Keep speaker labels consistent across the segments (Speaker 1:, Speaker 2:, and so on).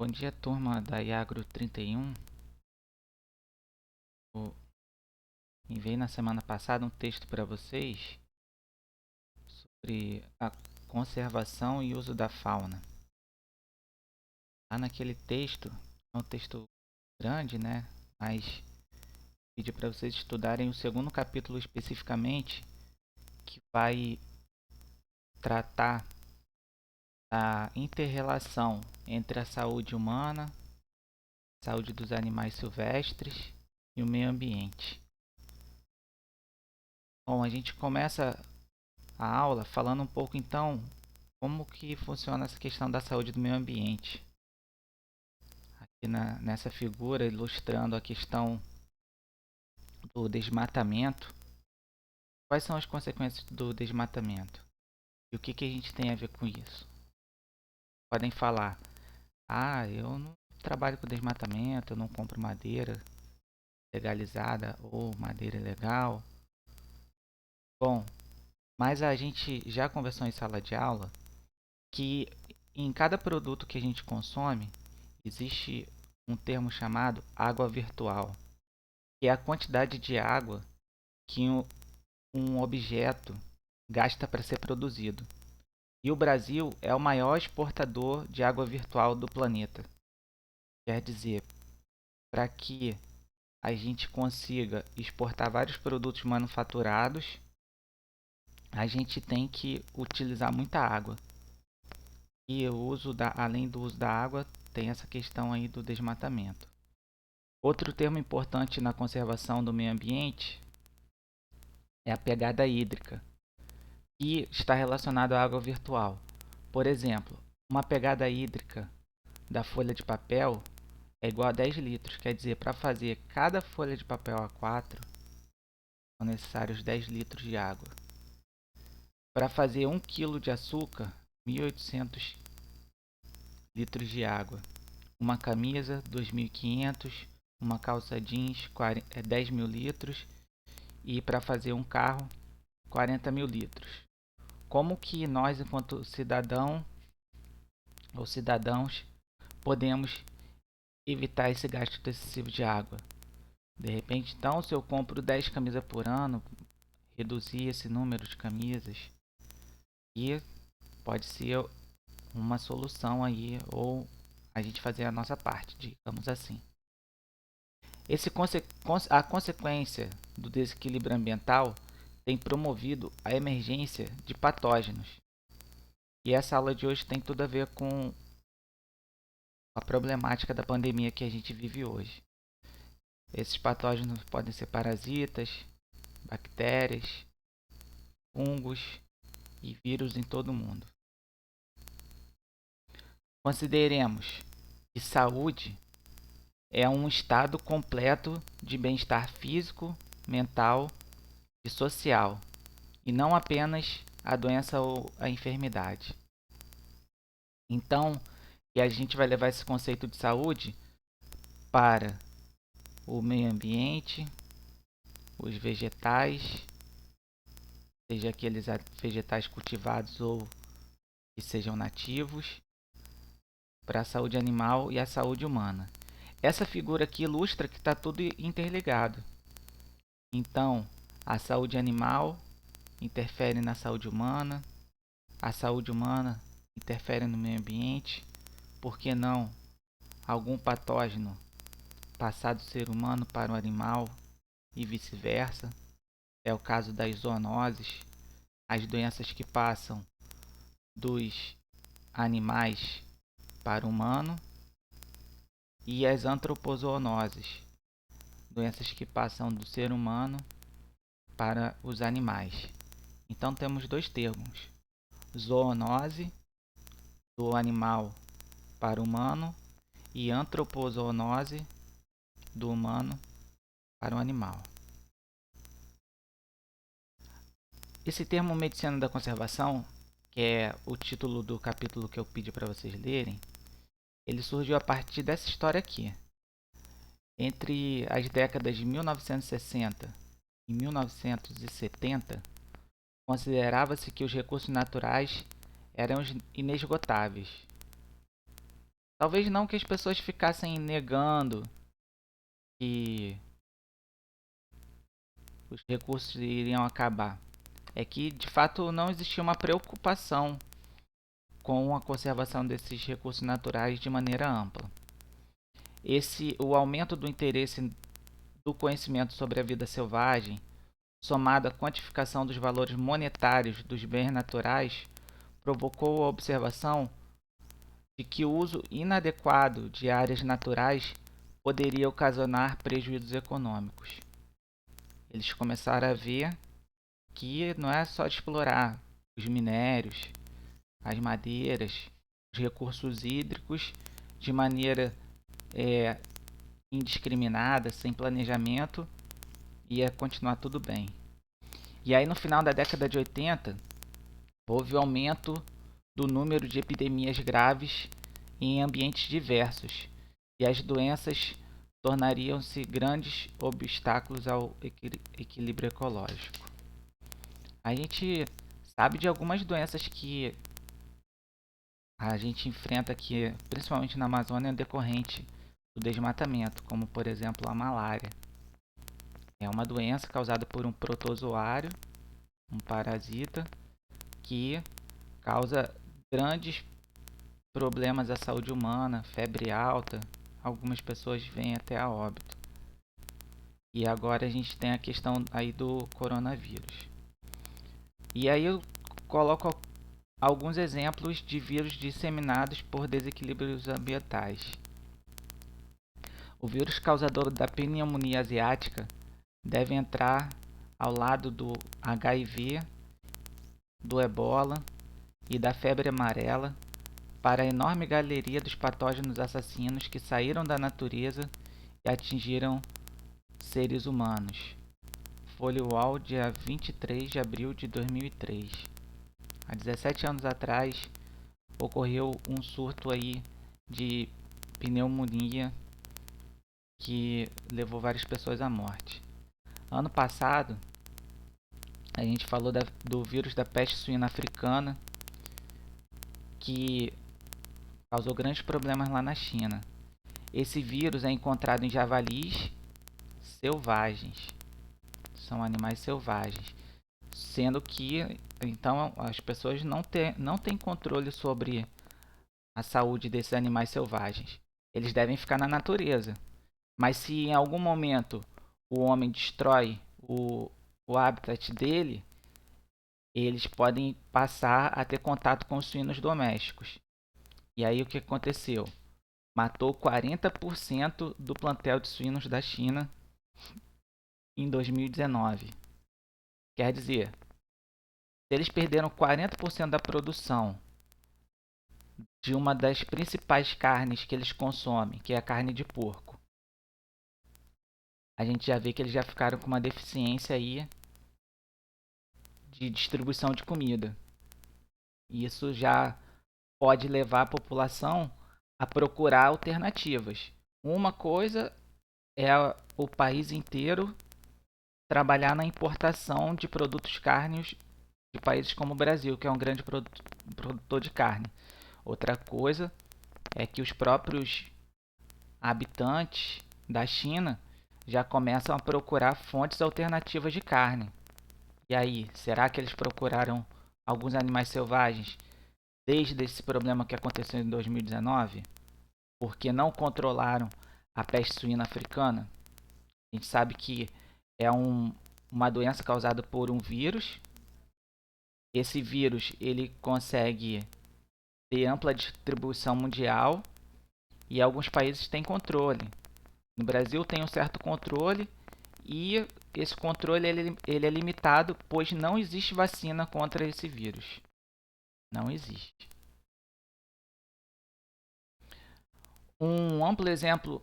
Speaker 1: Bom dia, turma da Iagro 31. Eu enviei na semana passada um texto para vocês sobre a conservação e uso da fauna. Lá naquele texto, é um texto grande, né? Mas pedi para vocês estudarem o segundo capítulo especificamente, que vai tratar da inter-relação entre a saúde humana, a saúde dos animais silvestres e o meio ambiente. Bom, a gente começa a aula falando um pouco então como que funciona essa questão da saúde do meio ambiente. Aqui nessa figura ilustrando a questão do desmatamento. Quais são as consequências do desmatamento? E o que a gente tem a ver com isso? Podem falar, eu não trabalho com desmatamento, eu não compro madeira legalizada ou madeira ilegal. Bom, mas a gente já conversou em sala de aula que em cada produto que a gente consome existe um termo chamado água virtual, que é a quantidade de água que um objeto gasta para ser produzido. E o Brasil é o maior exportador de água virtual do planeta. Quer dizer, para que a gente consiga exportar vários produtos manufaturados, a gente tem que utilizar muita água. E além do uso da água, tem essa questão aí do desmatamento. Outro termo importante na conservação do meio ambiente é a pegada hídrica, que está relacionado à água virtual. Por exemplo, uma pegada hídrica da folha de papel é igual a 10 litros, quer dizer, para fazer cada folha de papel A4 são necessários 10 litros de água. Para fazer 1 kg de açúcar, 1.800 litros de água. Uma camisa, 2.500, uma calça jeans, 10 mil litros e para fazer um carro, 40 mil litros. Como que nós, enquanto cidadão ou cidadãos, podemos evitar esse gasto excessivo de água? De repente, então, se eu compro 10 camisas por ano, reduzir esse número de camisas e pode ser uma solução aí, ou a gente fazer a nossa parte, digamos assim. A consequência do desequilíbrio ambiental tem promovido a emergência de patógenos. E essa aula de hoje tem tudo a ver com a problemática da pandemia que a gente vive hoje. Esses patógenos podem ser parasitas, bactérias, fungos e vírus em todo o mundo. Consideremos que saúde é um estado completo de bem-estar físico, mental e social, e não apenas a doença ou a enfermidade. Então, a gente vai levar esse conceito de saúde para o meio ambiente, os vegetais, seja aqueles vegetais cultivados ou que sejam nativos, para a saúde animal e a saúde humana. Essa figura aqui ilustra que está tudo interligado. Então, a saúde animal interfere na saúde humana, a saúde humana interfere no meio ambiente, por que não algum patógeno passar do ser humano para o animal e vice-versa? É o caso das zoonoses, as doenças que passam dos animais para o humano, e as antropozoonoses, doenças que passam do ser humano para os animais. Então temos dois termos: zoonose, do animal para o humano, e antropozoonose, do humano para o animal. Esse termo medicina da conservação, que é o título do capítulo que eu pedi para vocês lerem, ele surgiu a partir dessa história aqui. Entre as décadas de 1960 e 1970, considerava-se que os recursos naturais eram inesgotáveis. talvez não que as pessoas ficassem negando que os recursos iriam acabar. É que de fato não existia uma preocupação com a conservação desses recursos naturais de maneira ampla. O aumento do interesse do conhecimento sobre a vida selvagem, somado à quantificação dos valores monetários dos bens naturais, provocou a observação de que o uso inadequado de áreas naturais poderia ocasionar prejuízos econômicos. Eles começaram a ver que não é só de explorar os minérios, as madeiras, os recursos hídricos de maneira indiscriminada, sem planejamento, ia continuar tudo bem. E aí no final da década de 80, houve o aumento do número de epidemias graves em ambientes diversos, e as doenças tornariam-se grandes obstáculos ao equilíbrio ecológico. A gente sabe de algumas doenças que a gente enfrenta aqui, principalmente na Amazônia, decorrente do desmatamento, como por exemplo a malária. É uma doença causada por um protozoário, um parasita, que causa grandes problemas à saúde humana, febre alta, algumas pessoas vêm até a óbito. E agora a gente tem a questão aí do coronavírus. E aí eu coloco alguns exemplos de vírus disseminados por desequilíbrios ambientais. O vírus causador da pneumonia asiática deve entrar ao lado do HIV, do ebola e da febre amarela para a enorme galeria dos patógenos assassinos que saíram da natureza e atingiram seres humanos. Folha UOL, dia 23 de abril de 2003. Há 17 anos atrás, ocorreu um surto aí de pneumonia que levou várias pessoas à morte. Ano passado, a gente falou do vírus da peste suína africana, que causou grandes problemas lá na China. Esse vírus é encontrado em javalis selvagens. São animais selvagens. Sendo que, então, as pessoas não têm controle sobre a saúde desses animais selvagens. Eles devem ficar na natureza. Mas se em algum momento o homem destrói o habitat dele, eles podem passar a ter contato com os suínos domésticos. E aí o que aconteceu? Matou 40% do plantel de suínos da China em 2019. Quer dizer, se eles perderam 40% da produção de uma das principais carnes que eles consomem, que é a carne de porco, a gente já vê que eles já ficaram com uma deficiência aí de distribuição de comida. E isso já pode levar a população a procurar alternativas. Uma coisa é o país inteiro trabalhar na importação de produtos cárneos de países como o Brasil, que é um grande produtor de carne. Outra coisa é que os próprios habitantes da China já começam a procurar fontes alternativas de carne. E aí, será que eles procuraram alguns animais selvagens desde esse problema que aconteceu em 2019? Porque não controlaram a peste suína africana? A gente sabe que é uma doença causada por um vírus. Esse vírus ele consegue ter ampla distribuição mundial e alguns países têm controle. No Brasil tem um certo controle e esse controle ele é limitado, pois não existe vacina contra esse vírus. Não existe. Um amplo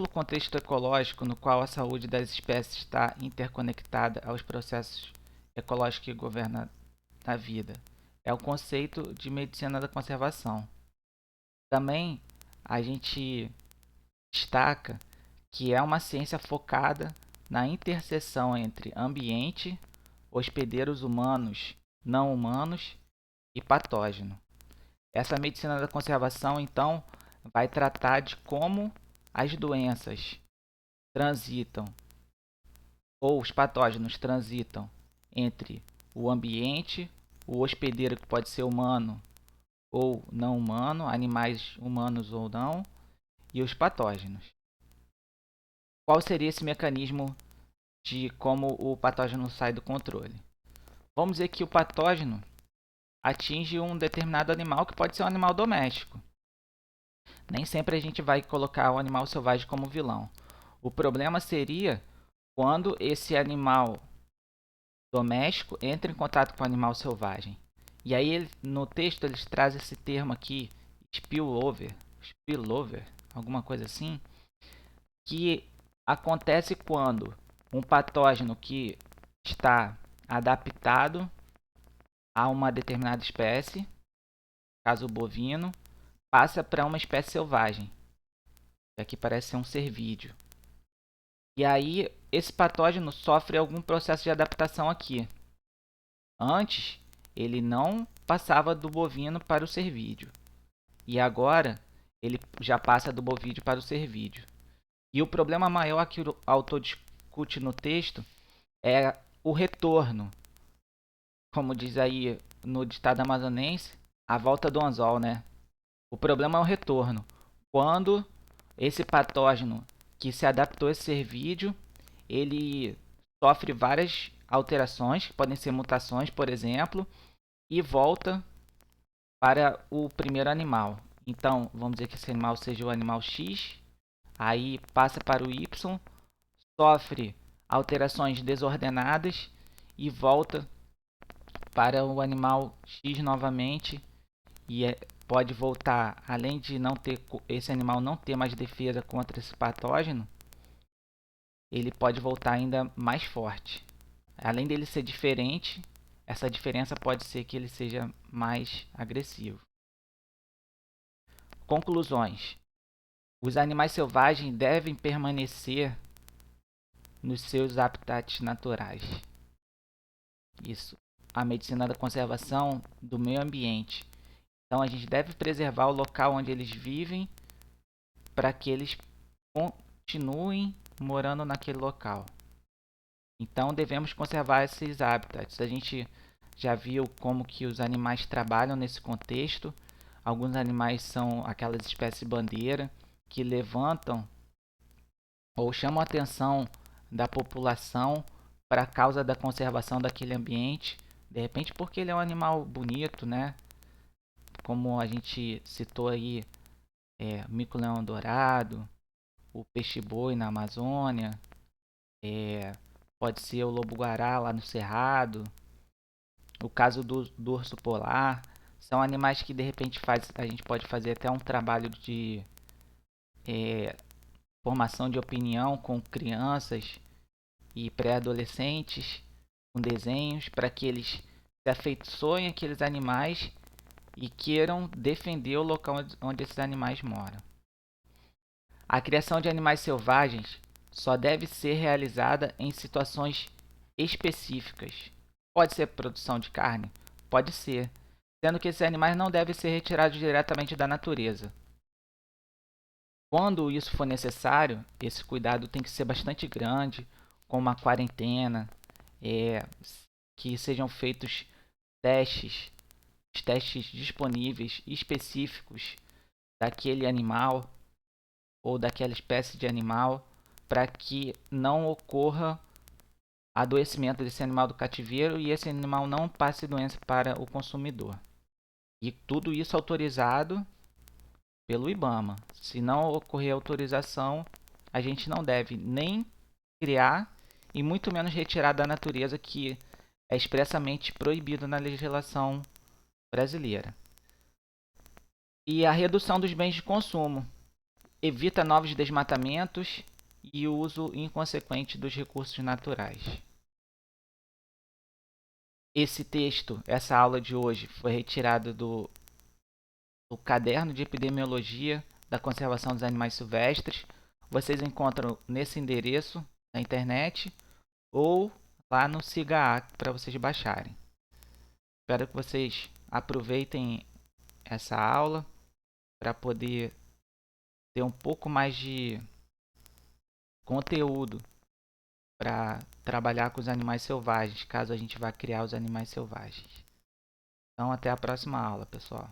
Speaker 1: contexto ecológico no qual a saúde das espécies está interconectada aos processos ecológicos que governam a vida. É o conceito de medicina da conservação. Também a gente destaca que é uma ciência focada na interseção entre ambiente, hospedeiros humanos, não humanos e patógeno. Essa medicina da conservação, então, vai tratar de como as doenças transitam, ou os patógenos transitam entre o ambiente, o hospedeiro, que pode ser humano ou não humano, animais humanos ou não, e os patógenos. Qual seria esse mecanismo de como o patógeno sai do controle? Vamos dizer que o patógeno atinge um determinado animal, que pode ser um animal doméstico. Nem sempre a gente vai colocar o animal selvagem como vilão. O problema seria quando esse animal doméstico entra em contato com o animal selvagem. E aí no texto eles trazem esse termo aqui, spillover, alguma coisa assim, que acontece quando um patógeno que está adaptado a uma determinada espécie, caso bovino, passa para uma espécie selvagem. Aqui parece ser um cervídeo. E aí esse patógeno sofre algum processo de adaptação aqui. Antes, ele não passava do bovino para o cervídeo. E agora, ele já passa do bovídeo para o cervídeo. E o problema maior que o autor discute no texto é o retorno. Como diz aí no ditado amazonense, a volta do anzol, né? O problema é o retorno. Quando esse patógeno que se adaptou a esse cervídeo, ele sofre várias alterações, que podem ser mutações, por exemplo, e volta para o primeiro animal. Então, vamos dizer que esse animal seja o animal X, aí passa para o Y, sofre alterações desordenadas e volta para o animal X novamente e pode voltar, além de não ter esse animal não ter mais defesa contra esse patógeno, ele pode voltar ainda mais forte. Além dele ser diferente, essa diferença pode ser que ele seja mais agressivo. Conclusões: os animais selvagens devem permanecer nos seus habitats naturais. Isso, a medicina da conservação do meio ambiente. Então a gente deve preservar o local onde eles vivem para que eles continuem morando naquele local. Então devemos conservar esses habitats. A gente já viu como que os animais trabalham nesse contexto. Alguns animais são aquelas espécies bandeira que levantam ou chamam a atenção da população para a causa da conservação daquele ambiente. De repente porque ele é um animal bonito, né? Como a gente citou aí, mico-leão dourado, o peixe-boi na Amazônia, pode ser o lobo-guará lá no Cerrado, o caso do urso polar. São animais que de repente a gente pode fazer até um trabalho de formação de opinião com crianças e pré-adolescentes, com desenhos, para que eles se afeiçoem àqueles animais e queiram defender o local onde esses animais moram. A criação de animais selvagens só deve ser realizada em situações específicas. Pode ser produção de carne? Pode ser, sendo que esses animais não devem ser retirados diretamente da natureza. Quando isso for necessário, esse cuidado tem que ser bastante grande, com uma quarentena, que sejam feitos testes, testes disponíveis específicos daquele animal ou daquela espécie de animal, para que não ocorra adoecimento desse animal do cativeiro e esse animal não passe doença para o consumidor. E tudo isso autorizado pelo IBAMA. Se não ocorrer autorização, a gente não deve nem criar e muito menos retirar da natureza, que é expressamente proibido na legislação brasileira. E a redução dos bens de consumo evita novos desmatamentos e o uso inconsequente dos recursos naturais. Esse texto, essa aula de hoje, foi retirada do Caderno de Epidemiologia da Conservação dos Animais Silvestres. Vocês encontram nesse endereço na internet ou lá no SIGA para vocês baixarem. Espero que vocês aproveitem essa aula para poder ter um pouco mais de conteúdo para trabalhar com os animais selvagens, caso a gente vá criar os animais selvagens. Então, até a próxima aula, pessoal.